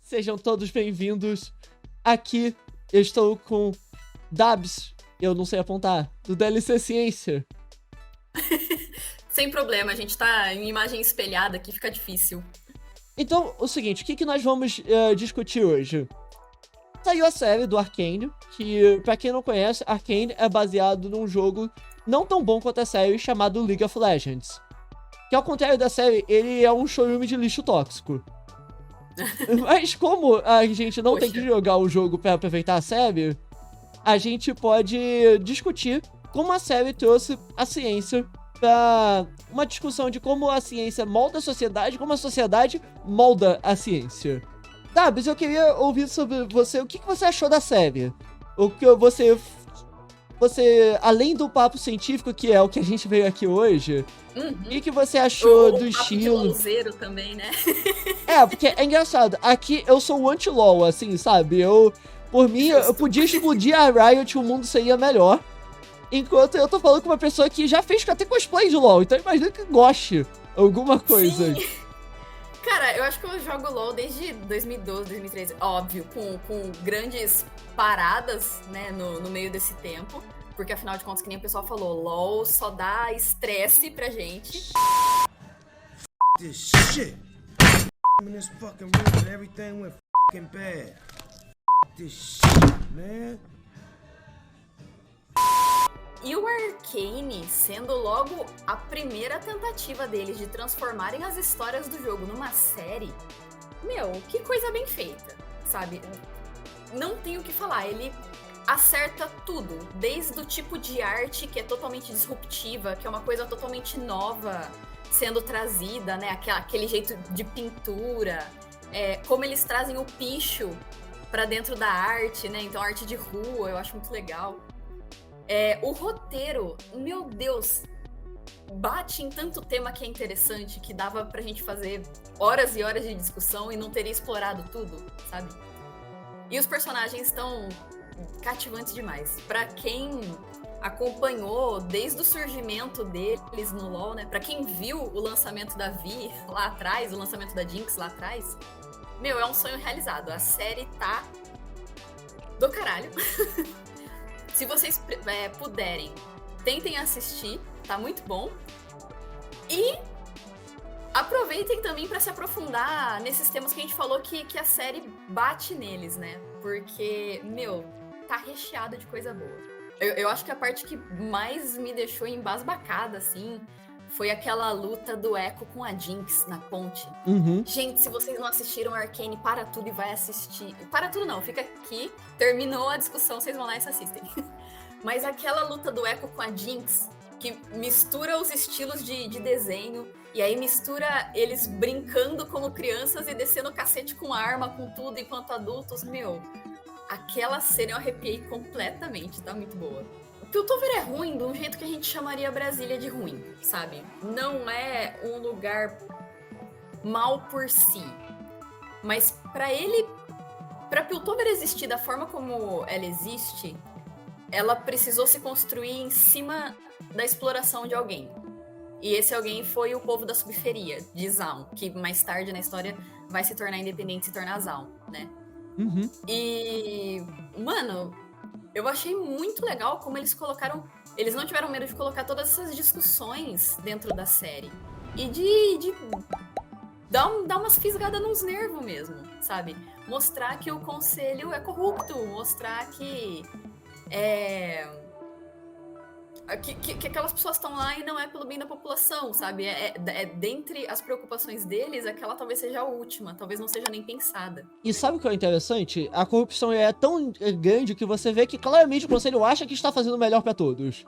Sejam todos bem-vindos. Aqui eu estou com Dabs, eu não sei apontar, do DLC Ciência. Sem problema, a gente tá em imagem espelhada aqui, fica difícil. Então, o seguinte, o que nós vamos discutir hoje? Saiu a série do Arcane, que, pra quem não conhece, Arcane é baseado num jogo não tão bom quanto a série, chamado League of Legends. Que, ao contrário da série, ele é um showroom de lixo tóxico. Mas como a gente não tem que jogar o jogo pra aproveitar a série, a gente pode discutir como a série trouxe a ciência pra uma discussão de como a ciência molda a sociedade, como a sociedade molda a ciência. Dabs, eu queria ouvir sobre você, o que você achou da série? O que você, além do papo científico, que é o que a gente veio aqui hoje, o que você achou do estilo? O LOLzeiro também, né? Porque é engraçado, aqui eu sou o anti-LOL, assim, sabe? Por mim, eu podia explodir a Riot e o mundo seria melhor. Enquanto eu tô falando com uma pessoa que já fez até cosplay de LOL, então imagina que goste alguma coisa. Sim. Cara, eu acho que eu jogo LOL desde 2012, 2013, óbvio, com grandes paradas, né, no meio desse tempo. Porque afinal de contas, que nem o pessoal falou, LOL só dá estresse pra gente. This shit. In this fucking room and everything went fucking bad. This shit, man. E o Arcane sendo logo a primeira tentativa deles de transformarem as histórias do jogo numa série, meu, que coisa bem feita, sabe? Não tenho o que falar, ele acerta tudo, desde o tipo de arte que é totalmente disruptiva, que é uma coisa totalmente nova sendo trazida, né? Aquele jeito de pintura, como eles trazem o picho pra dentro da arte, né? Então, arte de rua, eu acho muito legal. O roteiro, meu Deus, bate em tanto tema que é interessante, que dava pra gente fazer horas e horas de discussão e não teria explorado tudo, sabe? E os personagens estão cativantes demais. Pra quem acompanhou desde o surgimento deles no LoL, né? Pra quem viu o lançamento da Vi lá atrás, o lançamento da Jinx lá atrás, meu, é um sonho realizado. A série tá do caralho. Se vocês puderem, tentem assistir, tá muito bom. E aproveitem também para se aprofundar nesses temas que a gente falou que a série bate neles, né? Porque, meu, tá recheada de coisa boa. Eu acho que a parte que mais me deixou embasbacada, assim, foi aquela luta do Echo com a Jinx na ponte. Gente, se vocês não assistiram Arcane, para tudo e vai assistir. Para tudo não, fica aqui, terminou a discussão, vocês vão lá e se assistem. Mas aquela luta do Echo com a Jinx, que mistura os estilos de desenho, e aí mistura eles brincando como crianças e descendo o cacete com arma, com tudo, enquanto adultos, meu, aquela cena eu arrepiei completamente, tá muito boa. Piltover é ruim de um jeito que a gente chamaria Brasília de ruim, sabe? Não é um lugar mal por si. Mas pra Piltover existir da forma como ela existe, ela precisou se construir em cima da exploração de alguém. E esse alguém foi o povo da subferia, de Zaun, que mais tarde na história vai se tornar independente e se tornar Zaun, né? E, mano, eu achei muito legal como eles colocaram... Eles não tiveram medo de colocar todas essas discussões dentro da série. E de dar umas fisgadas nos nervos mesmo, sabe? Mostrar que o conselho é corrupto. Mostrar que aquelas pessoas estão lá e não é pelo bem da população, sabe? Dentre as preocupações deles, aquela talvez seja a última, talvez não seja nem pensada. E sabe o que é interessante? A corrupção é tão grande que você vê que claramente o conselho acha que está fazendo o melhor pra todos.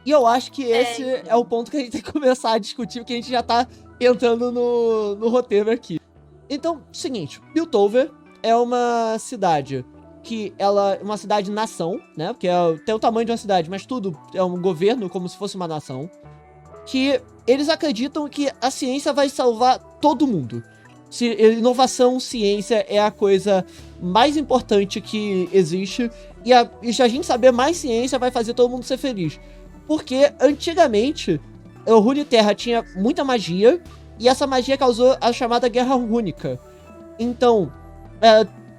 E eu acho que esse é o ponto que a gente tem que começar a discutir, porque a gente já tá entrando no roteiro aqui. Então, seguinte, Piltover é uma cidade que ela é uma cidade-nação, né? Porque tem o tamanho de uma cidade, mas tudo é um governo, como se fosse uma nação. Que eles acreditam que a ciência vai salvar todo mundo. Inovação, ciência é a coisa mais importante que existe. E se a gente saber mais ciência, vai fazer todo mundo ser feliz. Porque, antigamente, o Runeterra tinha muita magia. E essa magia causou a chamada Guerra Rúnica. Então,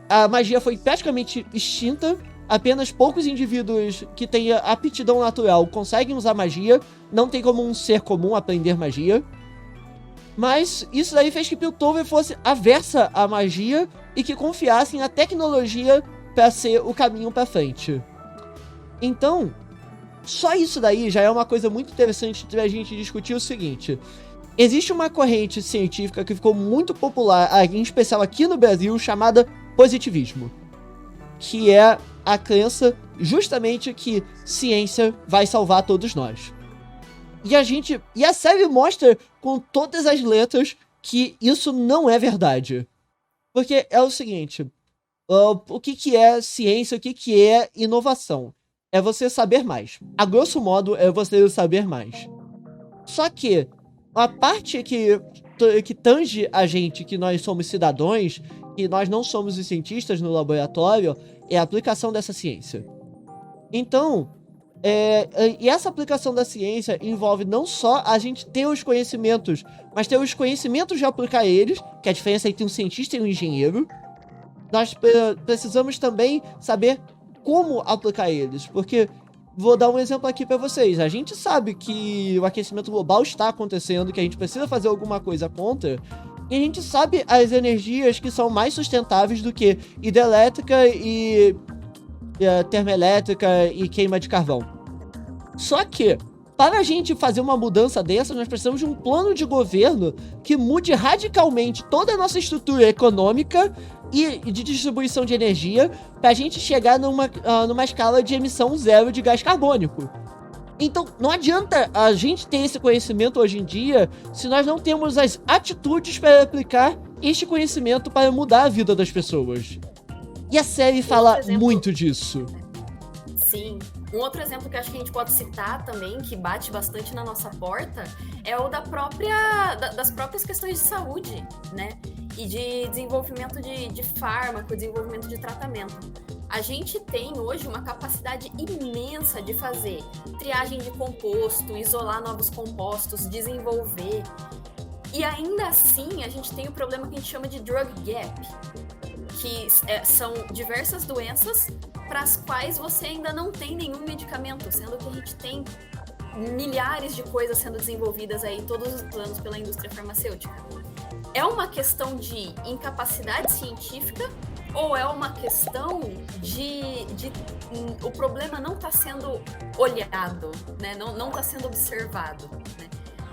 a magia foi praticamente extinta. Apenas poucos indivíduos que têm aptidão natural conseguem usar magia. Não tem como um ser comum aprender magia. Mas isso daí fez que Piltover fosse aversa à magia e que confiassem na tecnologia para ser o caminho para frente. Então, só isso daí já é uma coisa muito interessante pra gente discutir o seguinte. Existe uma corrente científica que ficou muito popular, em especial aqui no Brasil, chamada positivismo. Que é a crença justamente que ciência vai salvar todos nós. E a série mostra com todas as letras que isso não é verdade. Porque é o seguinte, o que é ciência, o que é inovação? É você saber mais. A grosso modo, é você saber mais. Só que a parte que tange a gente, que nós somos cidadãos, que nós não somos os cientistas no laboratório, é a aplicação dessa ciência. Então, e essa aplicação da ciência envolve não só a gente ter os conhecimentos, mas ter os conhecimentos de aplicar eles, que é a diferença entre um cientista e um engenheiro. Nós precisamos também saber como aplicar eles, porque vou dar um exemplo aqui pra vocês. A gente sabe que o aquecimento global está acontecendo, que a gente precisa fazer alguma coisa contra, e a gente sabe as energias que são mais sustentáveis do que hidrelétrica e termoelétrica e queima de carvão. Só que, para a gente fazer uma mudança dessa, nós precisamos de um plano de governo que mude radicalmente toda a nossa estrutura econômica e de distribuição de energia para a gente chegar numa escala de emissão zero de gás carbônico. Então, não adianta a gente ter esse conhecimento hoje em dia se nós não temos as atitudes para aplicar este conhecimento para mudar a vida das pessoas. E a série fala muito disso. Sim. Um outro exemplo que acho que a gente pode citar também, que bate bastante na nossa porta, é o das próprias questões de saúde, né? E de desenvolvimento de fármaco, desenvolvimento de tratamento. A gente tem hoje uma capacidade imensa de fazer triagem de composto, isolar novos compostos, desenvolver. E ainda assim, a gente tem o problema que a gente chama de drug gap, que são diversas doenças para as quais você ainda não tem nenhum medicamento, sendo que a gente tem milhares de coisas sendo desenvolvidas aí todos os anos pela indústria farmacêutica. É uma questão de incapacidade científica ou é uma questão o problema não está sendo olhado, né? Não está sendo observado, né?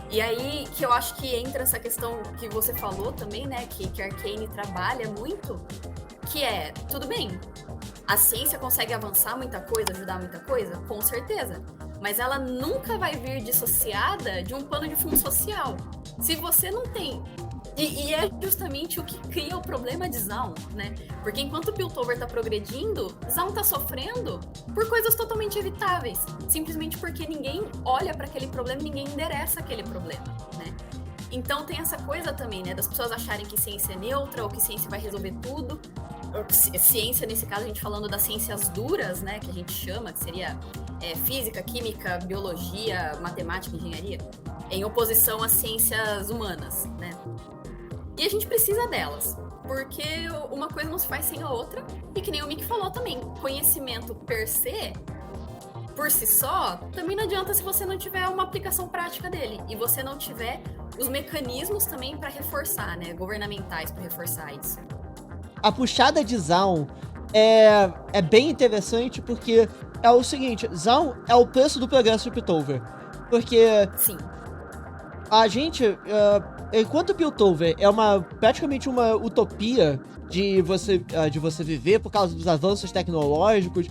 E aí que eu acho que entra essa questão que você falou também, né? Que a Arcane trabalha muito, que é, tudo bem, a ciência consegue avançar muita coisa, ajudar muita coisa? Com certeza. Mas ela nunca vai vir dissociada de um plano de fundo social. Se você não tem... E é justamente o que cria o problema de Zaun, né? Porque enquanto o Piltover tá progredindo, Zaun tá sofrendo por coisas totalmente evitáveis. Simplesmente porque ninguém olha para aquele problema e ninguém endereça aquele problema, né? Então tem essa coisa também, né? Das pessoas acharem que ciência é neutra ou que ciência vai resolver tudo. Ciência, nesse caso, a gente falando das ciências duras, né? Que a gente chama, que seria física, química, biologia, matemática, engenharia. Em oposição às ciências humanas, né? E a gente precisa delas, porque uma coisa não se faz sem a outra, e que nem o Mick falou também, conhecimento per se, por si só, também não adianta se você não tiver uma aplicação prática dele, e você não tiver os mecanismos também para reforçar, né, governamentais para reforçar isso. A puxada de Zaun é bem interessante, porque é o seguinte, Zaun é o preço do progresso de Piltover, porque... Sim. A gente, enquanto Piltover é praticamente uma utopia de você viver por causa dos avanços tecnológicos,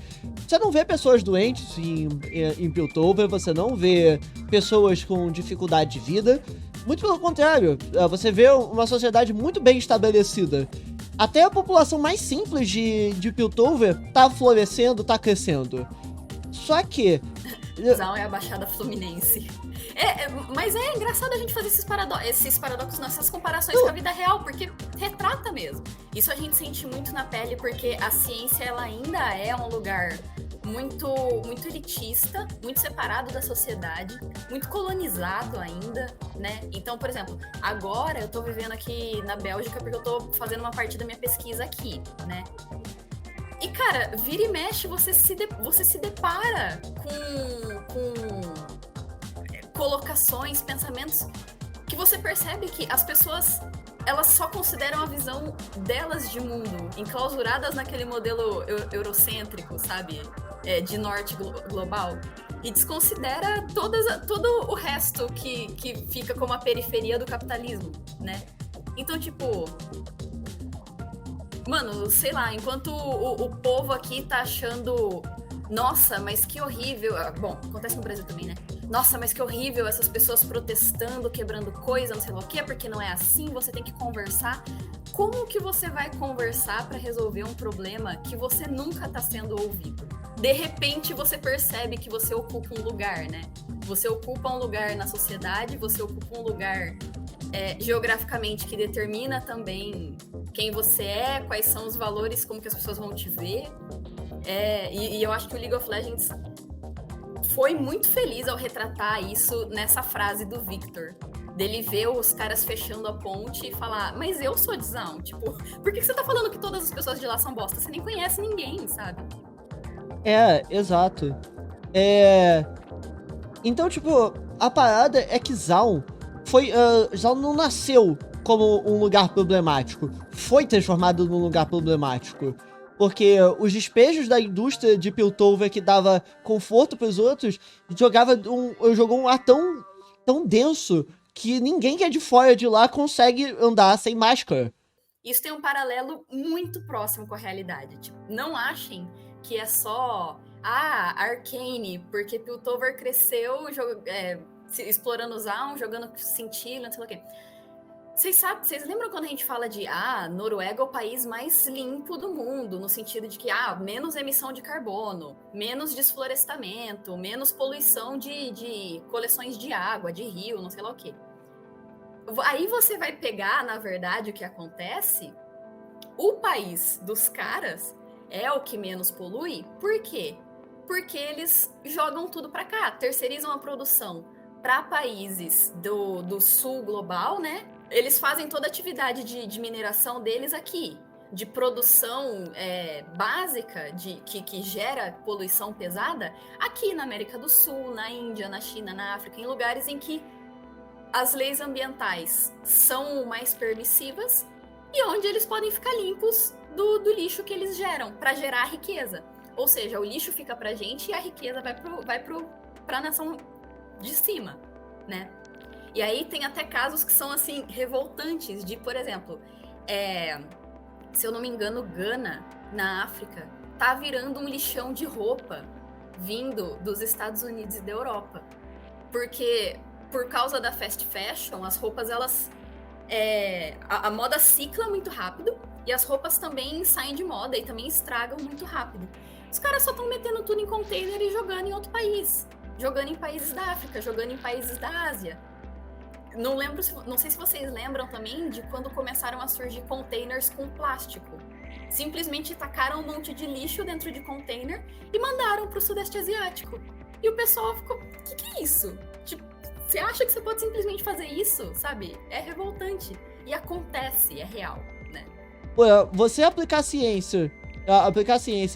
você não vê pessoas doentes em Piltover, você não vê pessoas com dificuldade de vida, muito pelo contrário, você vê uma sociedade muito bem estabelecida. Até a população mais simples de Piltover tá florescendo, tá crescendo. Só que... Zaun é a Baixada Fluminense. Mas é engraçado a gente fazer esses paradoxos, essas comparações com a vida real, porque retrata mesmo. Isso a gente sente muito na pele, porque a ciência ela ainda é um lugar muito elitista, muito separado da sociedade, muito colonizado ainda, né? Então, por exemplo, agora eu tô vivendo aqui na Bélgica porque eu tô fazendo uma parte da minha pesquisa aqui, né? E, cara, vira e mexe, você se depara com colocações, pensamentos que você percebe que as pessoas, elas só consideram a visão delas de mundo, enclausuradas naquele modelo eurocêntrico, sabe? De norte global. E desconsidera todo o resto que fica como a periferia do capitalismo, né? Então, tipo... Mano, sei lá, enquanto o povo aqui tá achando... Nossa, mas que horrível... Bom, acontece no Brasil também, né? Nossa, mas que horrível essas pessoas protestando, quebrando coisa, não sei lá o quê, porque não é assim, você tem que conversar. Como que você vai conversar pra resolver um problema que você nunca tá sendo ouvido? De repente, você percebe que você ocupa um lugar, né? Você ocupa um lugar na sociedade, você ocupa um lugar geograficamente que determina também quem você é, quais são os valores, como que as pessoas vão te ver. E eu acho que o League of Legends foi muito feliz ao retratar isso nessa frase do Victor. Dele ver os caras fechando a ponte e falar, mas eu sou de Zaun, tipo, por que você tá falando que todas as pessoas de lá são bosta? Você nem conhece ninguém, sabe? Exato. Então, tipo, a parada é que Zaun Zaun não nasceu como um lugar problemático, foi transformado num lugar problemático. Porque os despejos da indústria de Piltover que dava conforto pros outros, jogou um ar tão denso que ninguém que é de fora de lá consegue andar sem máscara. Isso tem um paralelo muito próximo com a realidade. Tipo, não achem que é só Arcane, porque Piltover cresceu explorando Zaun, jogando Scintilla, não sei o quê. Vocês lembram quando a gente fala de Noruega é o país mais limpo do mundo, no sentido de que menos emissão de carbono, menos desflorestamento, menos poluição de coleções de água, de rio, não sei lá o quê. Aí você vai pegar, na verdade, o que acontece, o país dos caras é o que menos polui, por quê? Porque eles jogam tudo pra cá, terceirizam a produção para países do sul global, né? Eles fazem toda a atividade de mineração deles aqui, de produção básica, que gera poluição pesada, aqui na América do Sul, na Índia, na China, na África, em lugares em que as leis ambientais são mais permissivas e onde eles podem ficar limpos do lixo que eles geram, para gerar riqueza. Ou seja, o lixo fica pra gente e a riqueza vai pra nação de cima, né? E aí tem até casos que são, assim, revoltantes de, por exemplo, se eu não me engano, Gana, na África, tá virando um lixão de roupa vindo dos Estados Unidos e da Europa. Porque, por causa da fast fashion, as roupas, elas... a moda cicla muito rápido e as roupas também saem de moda e também estragam muito rápido. Os caras só estão metendo tudo em container e jogando em outro país. Jogando em países da África, jogando em países da Ásia. Não sei se vocês lembram também de quando começaram a surgir containers com plástico. Simplesmente tacaram um monte de lixo dentro de container e mandaram pro Sudeste Asiático. E o pessoal ficou, o que é isso? Tipo, você acha que você pode simplesmente fazer isso, sabe? É revoltante. E acontece, é real, né? Você aplicar ciência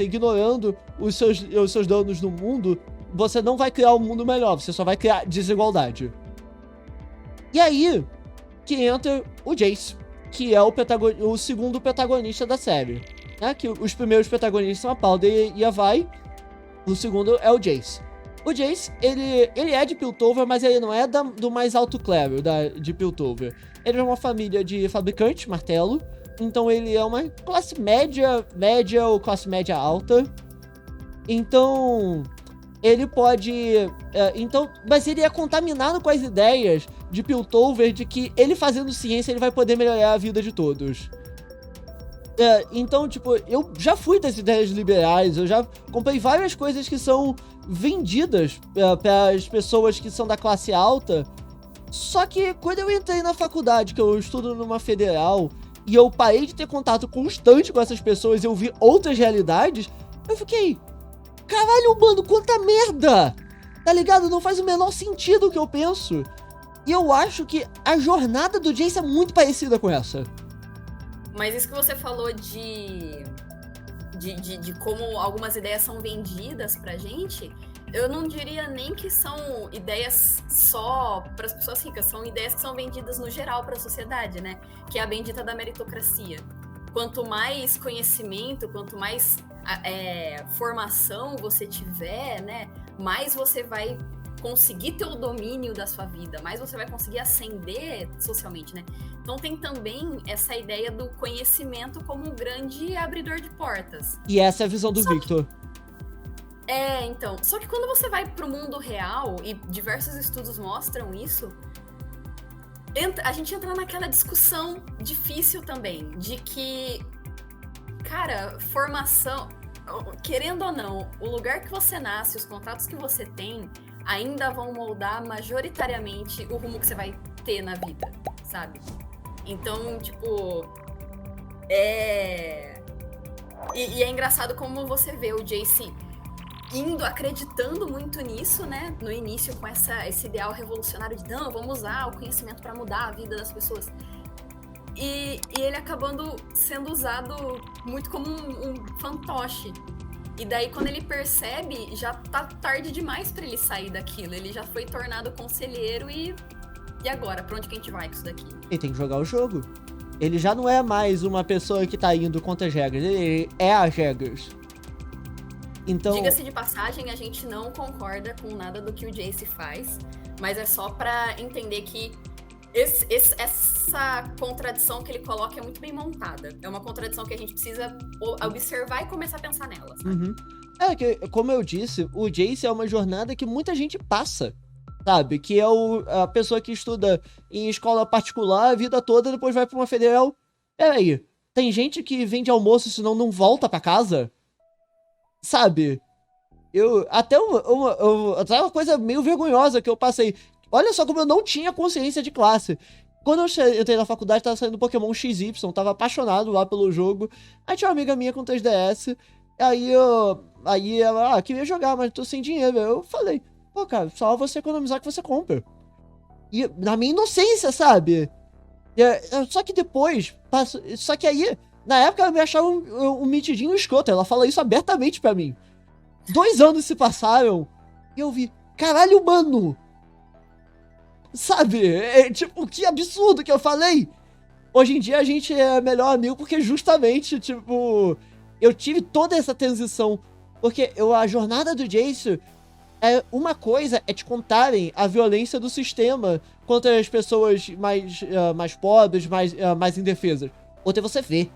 ignorando os seus danos no mundo, você não vai criar um mundo melhor, você só vai criar desigualdade. E aí que entra o Jace, que é o segundo protagonista da série. Né? Que os primeiros protagonistas são a Powder e a Vi. O segundo é o Jace. O Jace, ele é de Piltover, mas ele não é do mais alto clero de Piltover. Ele é uma família de fabricantes, martelo. Então ele é uma classe média ou classe média alta. Então... ele pode... mas ele é contaminado com as ideias de Piltover de que ele fazendo ciência ele vai poder melhorar a vida de todos. Então, tipo, eu já fui das ideias liberais, eu já comprei várias coisas que são vendidas para as pessoas que são da classe alta. Só que quando eu entrei na faculdade, que eu estudo numa federal, e eu parei de ter contato constante com essas pessoas e eu vi outras realidades, eu fiquei... caralho, mano, quanta merda! Tá ligado? Não faz o menor sentido o que eu penso. E eu acho que a jornada do Jace é muito parecida com essa. Mas isso que você falou de como algumas ideias são vendidas pra gente, eu não diria nem que são ideias só para as pessoas ricas, são ideias que são vendidas no geral para a sociedade, né? Que é a bendita da meritocracia. Quanto mais conhecimento, quanto mais formação você tiver, né? Mais você vai conseguir ter o domínio da sua vida, mais você vai conseguir ascender socialmente, né? Então tem também essa ideia do conhecimento como um grande abridor de portas. E essa é a visão do Victor. Então, só que quando você vai pro mundo real, e diversos estudos mostram isso, a gente entra naquela discussão difícil também, de que, cara, formação, querendo ou não, o lugar que você nasce, os contatos que você tem, ainda vão moldar majoritariamente o rumo que você vai ter na vida, sabe? Então, tipo, E é engraçado como você vê o Jace acreditando muito nisso, né? No início, com esse ideal revolucionário de não, vamos usar o conhecimento para mudar a vida das pessoas. E ele acabando sendo usado muito como um fantoche. E daí, quando ele percebe, já tá tarde demais para ele sair daquilo. Ele já foi tornado conselheiro e agora? Pra onde que a gente vai com isso daqui? Ele tem que jogar o jogo. Ele já não é mais uma pessoa que tá indo contra as regras. Ele é as regras. Então... Diga-se de passagem, a gente não concorda com nada do que o Jace faz, mas é só pra entender que essa contradição que ele coloca é muito bem montada. É uma contradição que a gente precisa observar e começar a pensar nela, sabe? Uhum. Que, como eu disse, o Jace é uma jornada que muita gente passa, sabe? Que é a pessoa que estuda em escola particular a vida toda, depois vai pra uma federal. Peraí, tem gente que vende almoço senão não volta pra casa? Sabe? Até uma coisa meio vergonhosa que eu passei. Olha só como eu não tinha consciência de classe. Quando eu entrei na faculdade, tava saindo Pokémon XY, tava apaixonado lá pelo jogo. Aí tinha uma amiga minha com 3DS. Aí ela, queria jogar, mas tô sem dinheiro. Eu falei, pô, cara, só você economizar que você compra. E na minha inocência, sabe? Só que depois, só que aí, na época ela me achava um metidinho escroto. Ela fala isso abertamente pra mim. 2 anos se passaram e eu vi, caralho, mano! Sabe? Tipo, que absurdo que eu falei! Hoje em dia a gente é melhor amigo porque justamente, tipo, eu tive toda essa transição. Porque a jornada do Jace uma coisa é te contarem a violência do sistema contra as pessoas mais pobres, mais indefesas. Outra é você ver.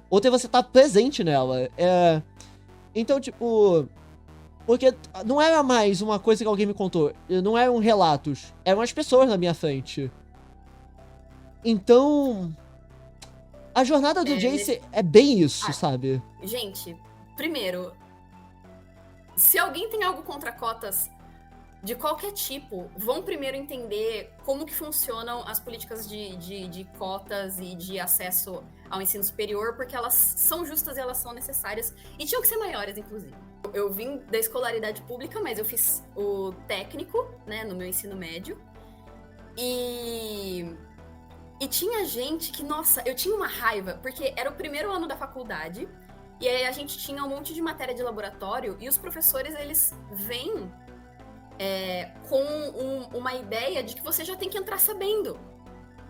Outra é você estar presente nela. Então, tipo... Porque não era mais uma coisa que alguém me contou. Não eram relatos. Eram as pessoas na minha frente. Então... A jornada do Jace é bem isso, sabe? Gente, primeiro... Se alguém tem algo contra cotas de qualquer tipo, vão primeiro entender como que funcionam as políticas de cotas e de acesso ao ensino superior, porque elas são justas e elas são necessárias. E tinham que ser maiores, inclusive. Eu vim da escolaridade pública, mas eu fiz o técnico, né, no meu ensino médio. E tinha gente que, nossa, eu tinha uma raiva, porque era o primeiro ano da faculdade, e aí a gente tinha um monte de matéria de laboratório, e os professores, eles vêm com uma ideia de que você já tem que entrar sabendo.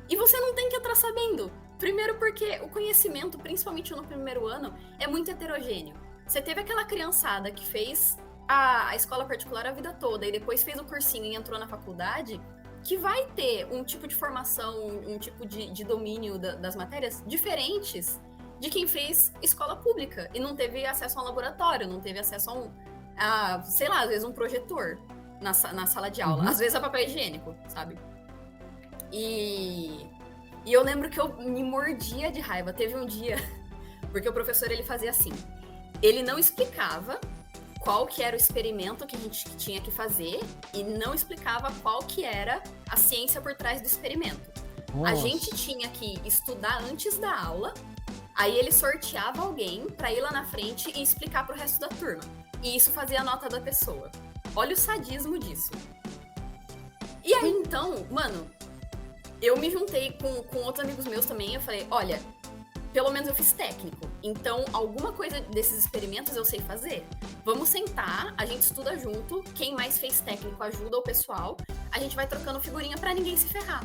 E você não tem que entrar sabendo. Primeiro porque o conhecimento, principalmente no primeiro ano, é muito heterogêneo. Você teve aquela criançada que fez a escola particular a vida toda, e depois fez o cursinho e entrou na faculdade, que vai ter um tipo de formação, um tipo de domínio das matérias diferentes de quem fez escola pública e não teve acesso a um laboratório, não teve acesso a sei lá, às vezes um projetor na sala de aula, às vezes a papel higiênico, sabe? E eu lembro que eu me mordia de raiva. Teve um dia, porque o professor, ele fazia assim, ele não explicava qual que era o experimento que a gente tinha que fazer e não explicava qual que era a ciência por trás do experimento. Nossa. A gente tinha que estudar antes da aula. Aí ele sorteava alguém pra ir lá na frente e explicar pro resto da turma. e isso fazia a nota da pessoa. Olha o sadismo disso. E aí, então, mano, eu me juntei com outros amigos meus também, eu falei, olha, pelo menos eu fiz técnico, então alguma coisa desses experimentos eu sei fazer. Vamos sentar, a gente estuda junto, quem mais fez técnico ajuda o pessoal, a gente vai trocando figurinha pra ninguém se ferrar.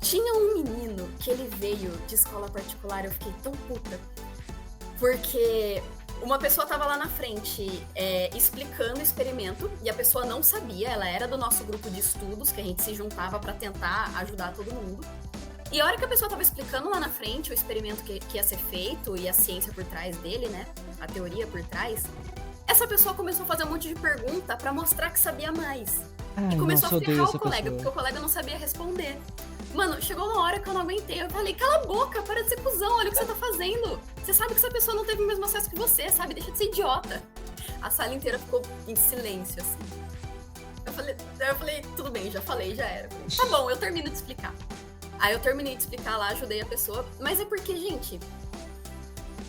Tinha um menino que ele veio de escola particular, eu fiquei tão puta, porque uma pessoa tava lá na frente explicando o experimento e a pessoa não sabia, ela era do nosso grupo de estudos, que a gente se juntava pra tentar ajudar todo mundo. E a hora que a pessoa tava explicando lá na frente o experimento que ia ser feito e a ciência por trás dele, né? A teoria por trás, essa pessoa começou a fazer um monte de pergunta pra mostrar que sabia mais. E começou a ferrar o colega, porque o colega não sabia responder. Mano, chegou uma hora que eu não aguentei. Eu falei, cala a boca, para de ser cuzão, olha o que você tá fazendo. Você sabe que essa pessoa não teve o mesmo acesso que você, sabe? Deixa de ser idiota. A sala inteira ficou em silêncio, assim. Eu falei, tudo bem, já falei, já era. Tá bom, eu termino de explicar. Aí eu terminei de explicar lá, ajudei a pessoa. Mas é porque, gente,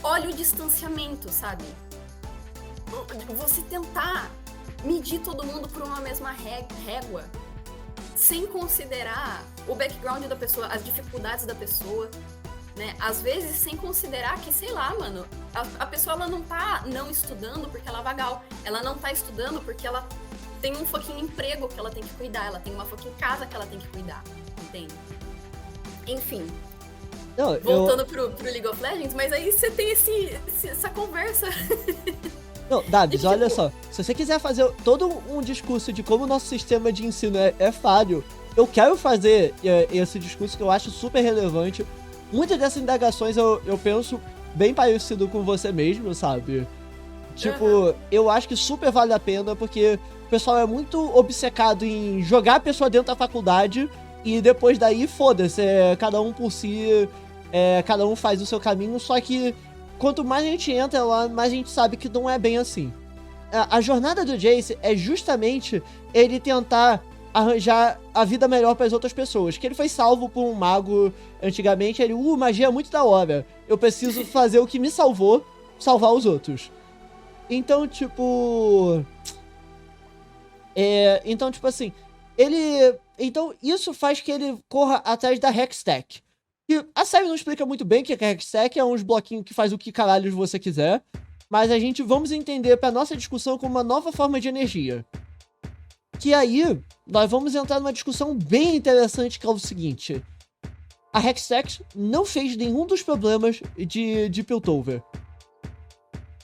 olha o distanciamento, sabe? Você tentar medir todo mundo por uma mesma régua, sem considerar o background da pessoa, as dificuldades da pessoa, né? Às vezes, sem considerar que, sei lá, mano, a pessoa ela não tá não estudando porque ela é vagal. Ela não tá estudando porque ela tem um fucking emprego que ela tem que cuidar. Ela tem uma fucking casa que ela tem que cuidar, entende? Enfim. Não, voltando pro League of Legends, mas aí você tem essa conversa. Não, Dabs, tipo, olha só. Se você quiser fazer todo um discurso de como o nosso sistema de ensino é falho, eu quero fazer esse discurso que eu acho super relevante. Muitas dessas indagações eu penso bem parecido com você mesmo, sabe? Tipo, eu acho que super vale a pena, porque o pessoal é muito obcecado em jogar a pessoa dentro da faculdade e depois daí, foda-se, cada um por si, cada um faz o seu caminho, só que quanto mais a gente entra lá, mais a gente sabe que não é bem assim. A jornada do Jace é justamente ele tentar arranjar a vida melhor para as outras pessoas. Que ele foi salvo por um mago antigamente, ele, magia é muito da hora. Eu preciso fazer o que me salvou, salvar os outros. Então, tipo... Então, tipo assim, então, isso faz que ele corra atrás da Hextech. E a série não explica muito bem o que é Hextech, é uns bloquinhos que faz o que caralho você quiser. Mas a gente vamos entender pra nossa discussão como uma nova forma de energia. Que aí, nós vamos entrar numa discussão bem interessante, que é o seguinte. A Hextech não fez nenhum dos problemas de Piltover.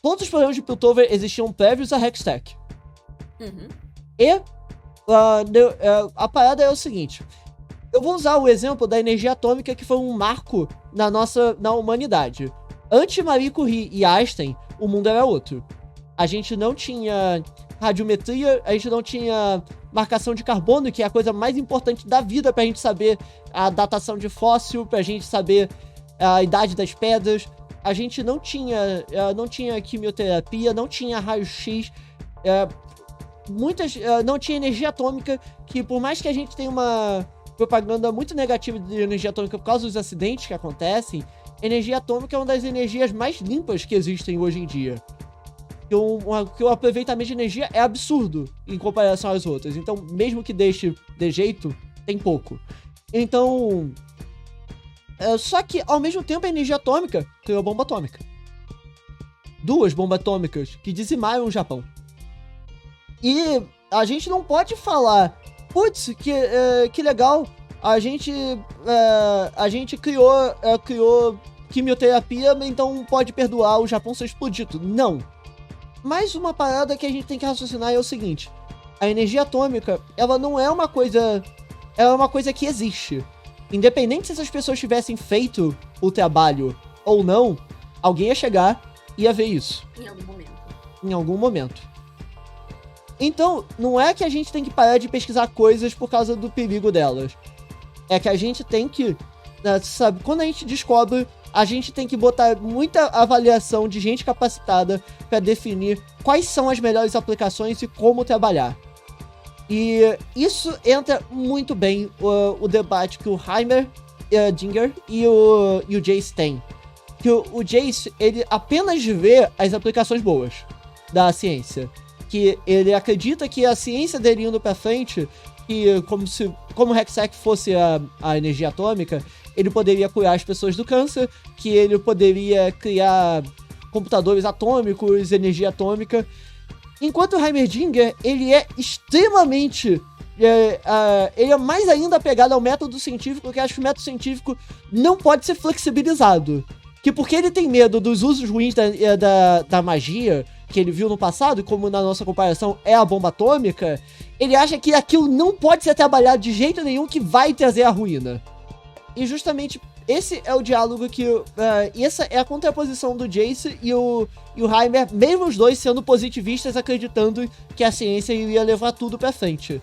Todos os problemas de Piltover existiam prévios a Hextech. E a parada é o seguinte. Eu vou usar o exemplo da energia atômica, que foi um marco na humanidade. Antes Marie Curie e Einstein, o mundo era outro. A gente não tinha radiometria, a gente não tinha marcação de carbono, que é a coisa mais importante da vida pra gente saber a datação de fóssil, pra gente saber a idade das pedras. A gente não tinha quimioterapia, não tinha raio-x, não tinha energia atômica, que por mais que a gente tenha uma propaganda muito negativa de energia atômica por causa dos acidentes que acontecem, energia atômica é uma das energias mais limpas que existem hoje em dia. Que o aproveitamento de energia é absurdo em comparação às outras. Então, mesmo que deixe de jeito, tem pouco. Então... só que, ao mesmo tempo, a energia atômica criou a bomba atômica. 2 bombas atômicas que dizimaram o Japão. E a gente não pode falar... Putz, que legal, a gente criou quimioterapia, então pode perdoar o Japão ser explodido. Não. Mas uma parada que a gente tem que raciocinar é o seguinte. A energia atômica, ela não é uma coisa... Ela é uma coisa que existe. Independente se essas pessoas tivessem feito o trabalho ou não, alguém ia chegar e ia ver isso. Em algum momento. Então, não é que a gente tem que parar de pesquisar coisas por causa do perigo delas. É que a gente tem que, sabe, quando a gente descobre, a gente tem que botar muita avaliação de gente capacitada para definir quais são as melhores aplicações e como trabalhar. E isso entra muito bem o debate que o Heimerdinger e o Jace têm. Que o Jace, ele apenas vê as aplicações boas. da ciência. Que ele acredita que a ciência dele indo pra frente, que como o Hextech fosse a energia atômica, ele poderia curar as pessoas do câncer, que ele poderia criar computadores atômicos, energia atômica. Enquanto o Heimerdinger, ele é extremamente... ele é mais ainda apegado ao método científico, porque acho que o método científico não pode ser flexibilizado. Que porque ele tem medo dos usos ruins da magia que ele viu no passado, como na nossa comparação é a bomba atômica, ele acha que aquilo não pode ser trabalhado de jeito nenhum, que vai trazer a ruína. E justamente esse é o diálogo que... essa é a contraposição do Jace e o Heimer, mesmo os dois sendo positivistas, acreditando que a ciência iria levar tudo pra frente.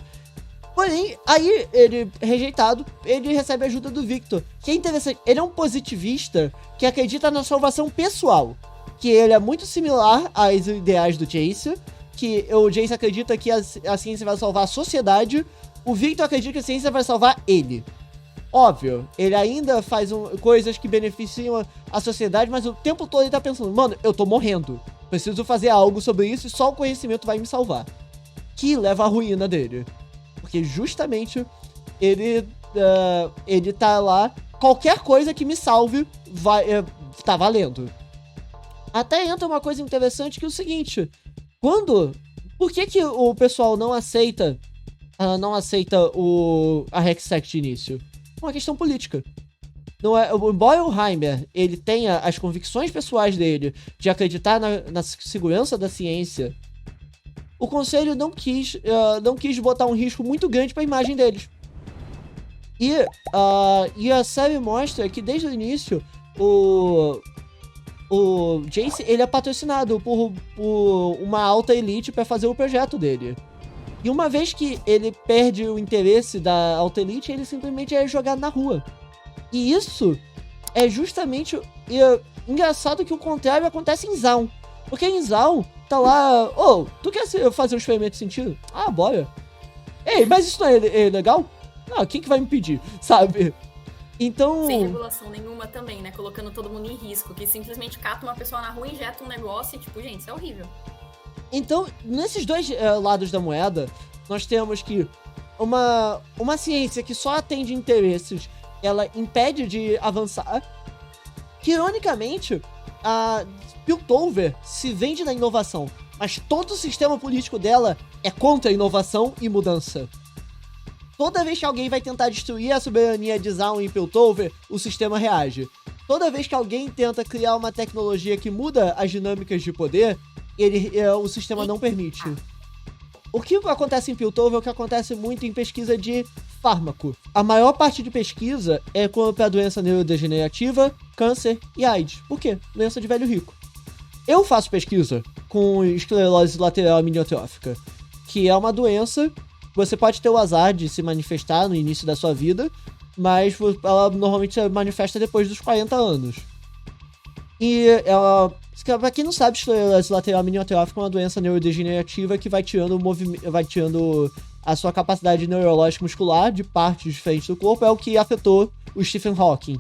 Porém, aí ele, rejeitado, ele recebe a ajuda do Victor, que é interessante. Ele é um positivista que acredita na salvação pessoal, que ele é muito similar aos ideais do Jace, que o Jace acredita que a ciência vai salvar a sociedade, o Victor acredita que a ciência vai salvar ele. Óbvio, ele ainda faz coisas que beneficiam a sociedade, mas o tempo todo ele tá pensando, mano, eu tô morrendo, preciso fazer algo sobre isso e só o conhecimento vai me salvar. Que leva à ruína dele. Porque justamente ele tá lá, qualquer coisa que me salve tá valendo. Até entra uma coisa interessante que é o seguinte, por que o pessoal não aceita a Hextech de início? Uma questão política. Não é, embora o Heimer ele tenha as convicções pessoais dele de acreditar na segurança da ciência, o conselho não quis botar um risco muito grande para a imagem deles. E a série mostra que desde o início o Jace ele é patrocinado por uma alta elite para fazer o projeto dele. E uma vez que ele perde o interesse da alta elite, ele simplesmente é jogado na rua. E isso é justamente engraçado que o contrário acontece em Zaun. Porque em Zaun tá lá, tu quer fazer um experimento de sentido? Ah, bora. Ei, mas isso não é legal? Não, quem que vai me pedir, sabe? Então... Sem regulação nenhuma também, né? Colocando todo mundo em risco, que simplesmente cata uma pessoa na rua, injeta um negócio e tipo, gente, isso é horrível. Então, nesses dois lados da moeda, nós temos que uma ciência que só atende interesses, ela impede de avançar. Que, ironicamente, a Piltover se vende na inovação, mas todo o sistema político dela é contra a inovação e mudança. Toda vez que alguém vai tentar destruir a soberania de Zaun e Piltover, o sistema reage. Toda vez que alguém tenta criar uma tecnologia que muda as dinâmicas de poder, o sistema não permite. O que acontece em Piltover é o que acontece muito em pesquisa de fármaco. A maior parte de pesquisa é para doença neurodegenerativa, câncer e AIDS. Por quê? Doença de velho rico. Eu faço pesquisa com esclerose lateral aminiotrófica, que é uma doença que você pode ter o azar de se manifestar no início da sua vida, mas ela normalmente se manifesta depois dos 40 anos. E ela... Pra quem não sabe, esclerose lateral aminiotrófica é uma doença neurodegenerativa que vai tirando a sua capacidade neurológica muscular de partes diferentes do corpo, é o que afetou o Stephen Hawking.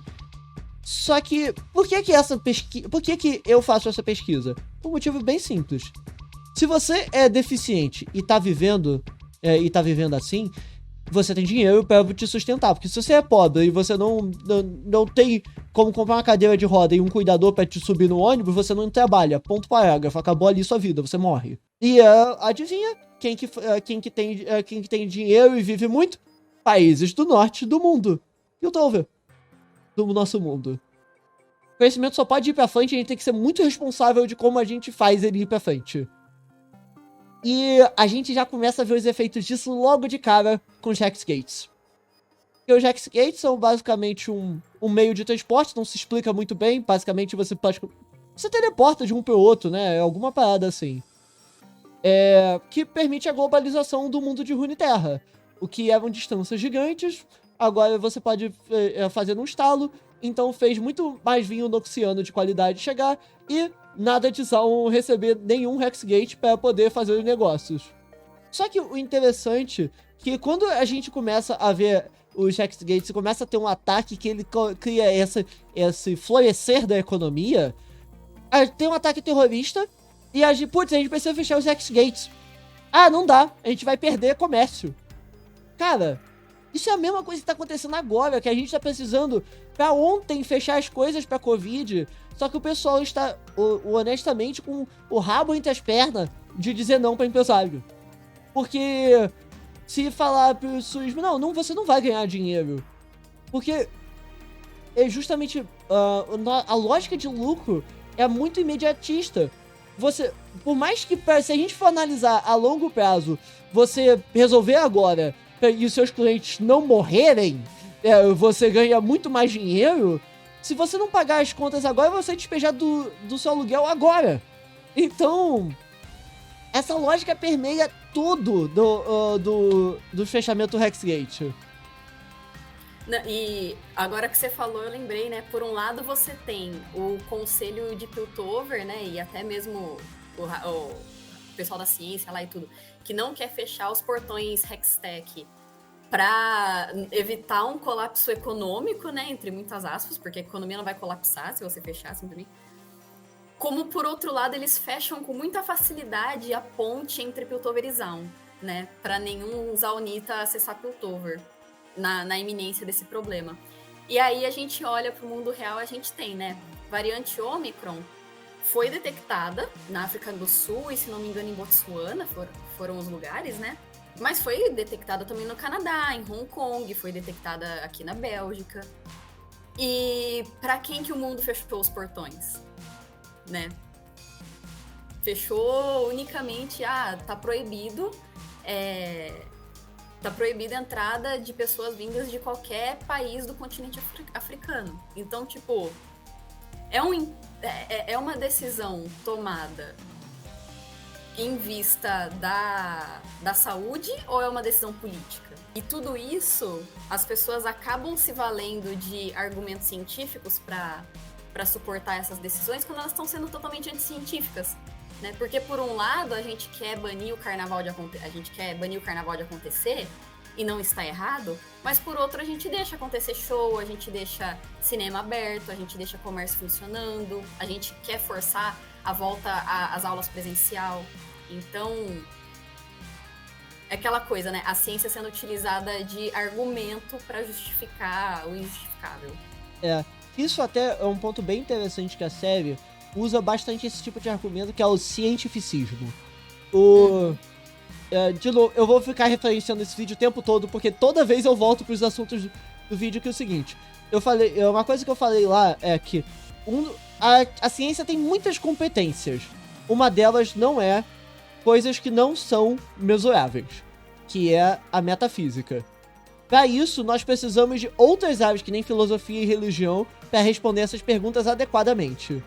Só que, por que eu faço essa pesquisa? Por um motivo bem simples. Se você é deficiente e tá vivendo assim, você tem dinheiro para te sustentar. Porque se você é pobre e você não tem como comprar uma cadeira de roda e um cuidador para te subir no ônibus, você não trabalha. Ponto parágrafo. Acabou ali sua vida, você morre. E adivinha quem que tem dinheiro e vive muito? Países do norte do mundo. Piltover. Do nosso mundo. O conhecimento só pode ir pra frente, a gente tem que ser muito responsável de como a gente faz ele ir pra frente. E a gente já começa a ver os efeitos disso logo de cara com os Hexgates. Porque os Hexgates são basicamente um meio de transporte, não se explica muito bem. Basicamente você teleporta de um pro outro, né? É alguma parada assim. Que permite a globalização do mundo de Runeterra. O que eram distâncias gigantes, agora você pode fazer num estalo. Então fez muito mais vinho noxiano de qualidade chegar e nada de Zaun receber nenhum Hexgate para poder fazer os negócios. Só que o interessante é que quando a gente começa a ver os Hexgates, começa a ter um ataque que ele cria esse florescer da economia, tem um ataque terrorista E a gente precisa fechar os X-Gates. Ah, não dá, a gente vai perder comércio. Cara, isso é a mesma coisa que tá acontecendo agora, que a gente tá precisando pra ontem fechar as coisas pra Covid, só que o pessoal está, honestamente, com o rabo entre as pernas de dizer não pra empresário. Porque se falar pro SUS, não, você não vai ganhar dinheiro. Porque é justamente a lógica de lucro é muito imediatista. Por mais que, se a gente for analisar a longo prazo, você resolver agora e os seus clientes não morrerem, você ganha muito mais dinheiro. Se você não pagar as contas agora, você vai despejar do seu aluguel agora. Então, essa lógica permeia tudo do fechamento do Hexgate. E agora que você falou, eu lembrei, né? Por um lado, você tem o conselho de Piltover, né? E até mesmo o pessoal da ciência lá e tudo, que não quer fechar os portões Hextech para evitar um colapso econômico, né? Entre muitas aspas, porque a economia não vai colapsar se você fechar, simplesmente. Como, por outro lado, eles fecham com muita facilidade a ponte entre Piltover e Zaun, né? Para nenhum Zaunita acessar Piltover. Na iminência desse problema. E aí a gente olha para o mundo real, a gente tem, né? Variante Omicron foi detectada na África do Sul e, se não me engano, em Botsuana, foram os lugares, né? Mas foi detectada também no Canadá, em Hong Kong, foi detectada aqui na Bélgica. E para quem que o mundo fechou os portões, né? Fechou unicamente, tá proibido, tá proibida a entrada de pessoas vindas de qualquer país do continente africano. Então, tipo, é uma decisão tomada em vista da saúde ou é uma decisão política? E tudo isso, as pessoas acabam se valendo de argumentos científicos para suportar essas decisões quando elas estão sendo totalmente anticientíficas. Né? Porque, por um lado, a gente quer banir o carnaval de acontecer, e não está errado, mas, por outro, a gente deixa acontecer show, a gente deixa cinema aberto, a gente deixa comércio funcionando, a gente quer forçar a volta às aulas presencial. Então, é aquela coisa, né? A ciência sendo utilizada de argumento para justificar o injustificável. Isso até é um ponto bem interessante que a série usa bastante esse tipo de argumento, que é o cientificismo. De novo, eu vou ficar referenciando esse vídeo o tempo todo, porque toda vez eu volto pros assuntos do vídeo, que é o seguinte. Uma coisa que eu falei lá é que a ciência tem muitas competências. Uma delas não é coisas que não são mesuráveis, que é a metafísica. Para isso, nós precisamos de outras áreas, que nem filosofia e religião, para responder essas perguntas adequadamente.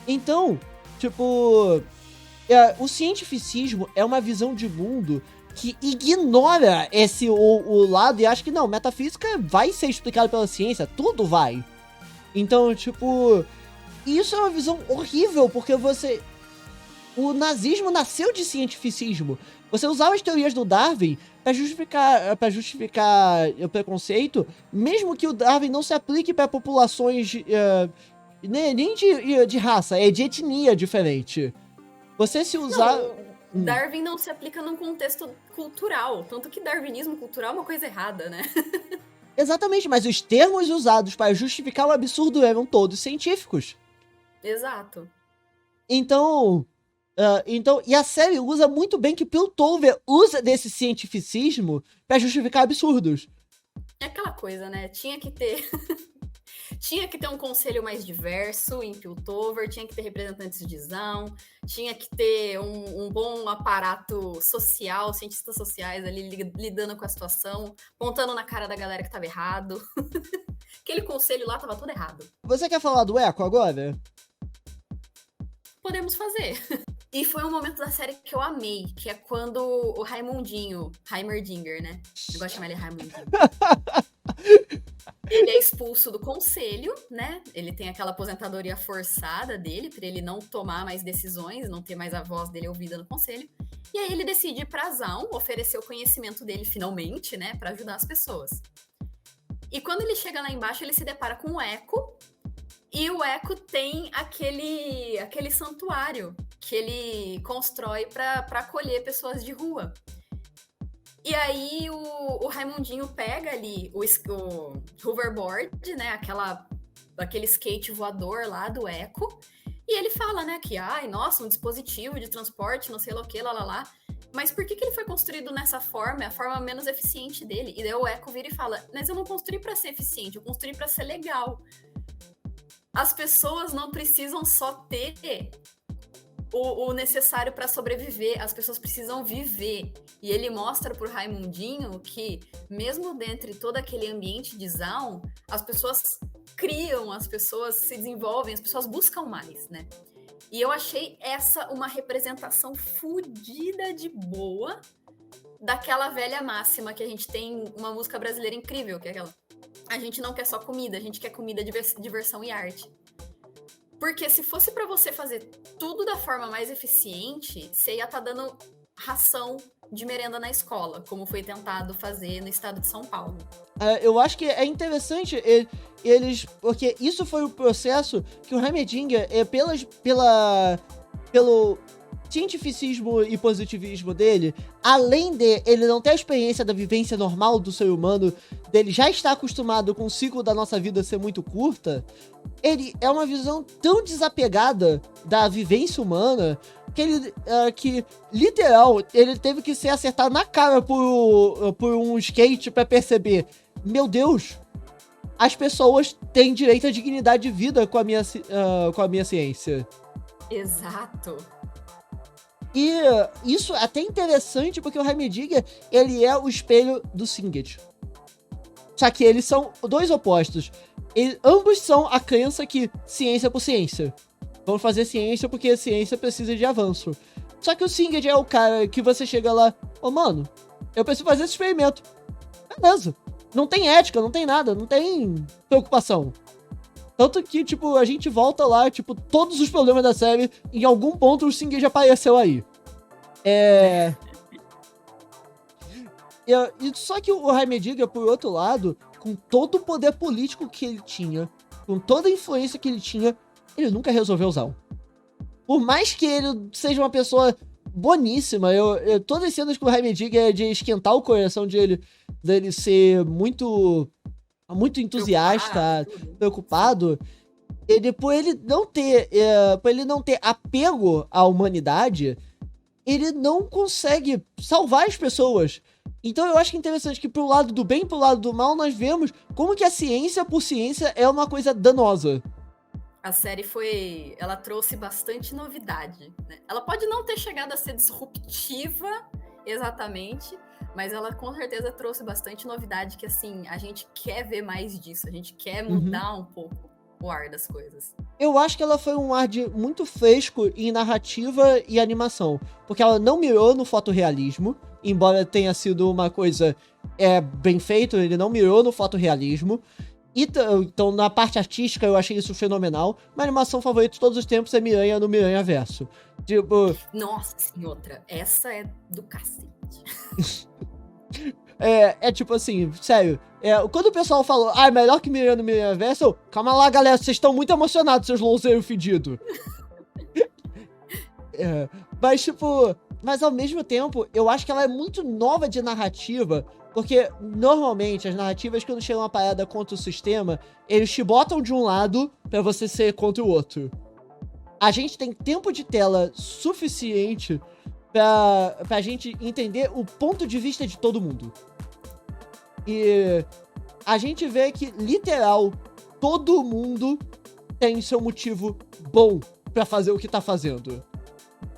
Então, tipo, o cientificismo é uma visão de mundo que ignora o lado e acha que não, metafísica vai ser explicada pela ciência, tudo vai. Então, tipo, isso é uma visão horrível, porque o nazismo nasceu de cientificismo. Você usava as teorias do Darwin para justificar o preconceito, mesmo que o Darwin não se aplique para populações nem de raça, é de etnia diferente. Você se usar... Darwin não se aplica num contexto cultural, tanto que darwinismo cultural é uma coisa errada, né? Exatamente, mas os termos usados para justificar o absurdo eram todos científicos. Exato. Então, e a série usa muito bem que Piltover usa desse cientificismo para justificar absurdos. É aquela coisa, né? Tinha que ter um conselho mais diverso em Piltover, tinha que ter representantes de Zaun, tinha que ter um bom aparato social, cientistas sociais ali lidando com a situação, pontando na cara da galera que tava errado. Aquele conselho lá tava tudo errado. Você quer falar do Echo agora? Podemos fazer. E foi um momento da série que eu amei, que é quando o Heimerdinger, né? Eu gosto de chamar ele Raimundinho. Ele é expulso do conselho, né? Ele tem aquela aposentadoria forçada dele, pra ele não tomar mais decisões, não ter mais a voz dele ouvida no conselho. E aí ele decide ir pra Zaun, oferecer o conhecimento dele finalmente, né? Pra ajudar as pessoas. E quando ele chega lá embaixo, ele se depara com o Echo, E o Echo tem aquele santuário que ele constrói para acolher pessoas de rua. E aí o Raimundinho pega ali o hoverboard, né? Aquele skate voador lá do Echo. E ele fala, né, que, ai, nossa, um dispositivo de transporte, não sei lá o que, lá. Mas por que ele foi construído nessa forma? É a forma menos eficiente dele. E daí o Echo vira e fala, mas eu não construí para ser eficiente, eu construí para ser legal. As pessoas não precisam só ter o necessário para sobreviver, as pessoas precisam viver. E ele mostra pro Raimundinho que, mesmo dentro de todo aquele ambiente de Zaun, as pessoas criam, as pessoas se desenvolvem, as pessoas buscam mais, né? E eu achei essa uma representação fodida de boa daquela velha máxima que a gente tem uma música brasileira incrível, que é aquela: a gente não quer só comida, a gente quer comida, diversão e arte. Porque se fosse para você fazer tudo da forma mais eficiente, você ia estar dando ração de merenda na escola, como foi tentado fazer no estado de São Paulo. Eu acho que é interessante eles... Porque isso foi o processo que o Heimerdinger, pelo cientificismo e positivismo dele, além de ele não ter a experiência da vivência normal do ser humano, dele já estar acostumado com o ciclo da nossa vida ser muito curta, ele é uma visão tão desapegada da vivência humana que literal, ele teve que ser acertado na cara por um skate pra perceber: meu Deus, as pessoas têm direito à dignidade de vida com a minha ciência. Exato. E isso é até interessante, porque o Heimerdinger, ele é o espelho do Singed. Só que eles são dois opostos. Ambos são a crença que ciência por ciência. Vamos fazer ciência porque a ciência precisa de avanço. Só que o Singed é o cara que você chega lá: ô, mano, eu preciso fazer esse experimento. Beleza. Não tem ética, não tem nada, não tem preocupação. Tanto que, tipo, a gente volta lá, tipo, todos os problemas da série, em algum ponto o Singed apareceu aí. Só que o Heimerdinger, por outro lado, com todo o poder político que ele tinha, com toda a influência que ele tinha, ele nunca resolveu usar. Por mais que ele seja uma pessoa boníssima, todas as cenas com o Heimerdinger é de esquentar o coração dele ser muito entusiasta, preocupado. Por ele não ter apego à humanidade, ele não consegue salvar as pessoas. Então eu acho que é interessante que pro lado do bem e pro lado do mal nós vemos como que a ciência por ciência é uma coisa danosa. A série ela trouxe bastante novidade, né? Ela pode não ter chegado a ser disruptiva exatamente, mas ela com certeza trouxe bastante novidade que, assim, a gente quer ver mais disso, a gente quer mudar um pouco o ar das coisas. Eu acho que ela foi um ar muito fresco em narrativa e animação, porque ela não mirou no fotorrealismo, embora tenha sido uma coisa bem feita, ele não mirou no fotorrealismo. Então, na parte artística, eu achei isso fenomenal. Minha animação favorita de todos os tempos é Miranha no Miranha Verso. Tipo... Nossa senhora, essa é do cacete. Tipo assim, sério. Quando o pessoal falou, melhor que Miranha no Miranha Verso, calma lá, galera, vocês estão muito emocionados, seus louzeiros fedidos. Mas ao mesmo tempo, eu acho que ela é muito nova de narrativa. Porque, normalmente, as narrativas, quando chegam uma parada contra o sistema, eles te botam de um lado pra você ser contra o outro. A gente tem tempo de tela suficiente pra gente entender o ponto de vista de todo mundo. E a gente vê que, literal, todo mundo tem seu motivo bom pra fazer o que tá fazendo.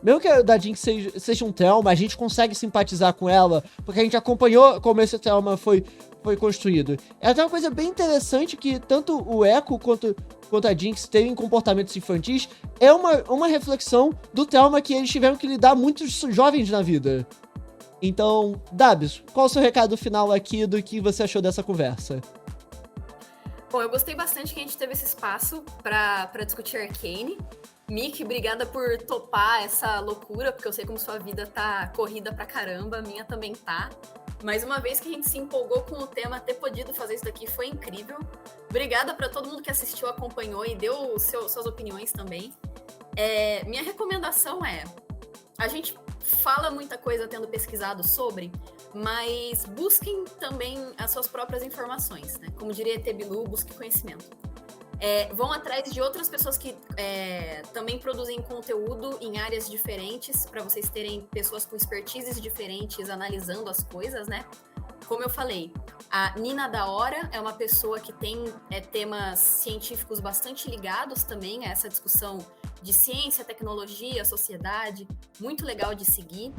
Mesmo que a da Jinx seja um trauma, a gente consegue simpatizar com ela, porque a gente acompanhou como esse trauma foi construído. É até uma coisa bem interessante que tanto o Echo quanto a Jinx terem comportamentos infantis é uma reflexão do trauma que eles tiveram que lidar muitos jovens na vida. Então, Dabs, qual o seu recado final aqui do que você achou dessa conversa? Bom, eu gostei bastante que a gente teve esse espaço pra discutir Arcane. Mick, obrigada por topar essa loucura, porque eu sei como sua vida tá corrida pra caramba, a minha também tá. Mais uma vez que a gente se empolgou com o tema, ter podido fazer isso daqui foi incrível. Obrigada para todo mundo que assistiu, acompanhou e deu suas opiniões também. Minha recomendação a gente fala muita coisa tendo pesquisado sobre, mas busquem também as suas próprias informações, né? Como diria ET Bilu, busque conhecimento. Vão atrás de outras pessoas que também produzem conteúdo em áreas diferentes, para vocês terem pessoas com expertises diferentes analisando as coisas, né? Como eu falei, a Nina da Hora é uma pessoa que tem temas científicos bastante ligados também a essa discussão de ciência, tecnologia, sociedade, muito legal de seguir.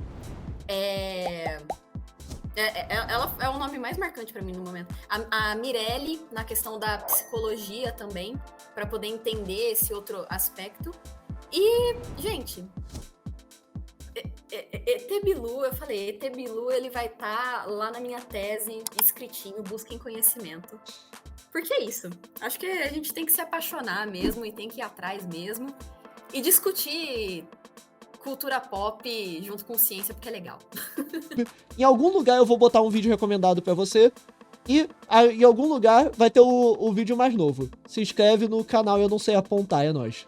Ela é o nome mais marcante para mim no momento. A Mirelle, na questão da psicologia também, para poder entender esse outro aspecto. E, gente, ET Bilu, eu falei, ET Bilu, ele vai estar lá na minha tese, escritinho, busquem conhecimento. Porque é isso. Acho que a gente tem que se apaixonar mesmo e tem que ir atrás mesmo. E discutir cultura pop junto com ciência, porque é legal. Em algum lugar eu vou botar um vídeo recomendado pra você. E em algum lugar vai ter o vídeo mais novo. Se inscreve no canal, eu não sei apontar, é nóis.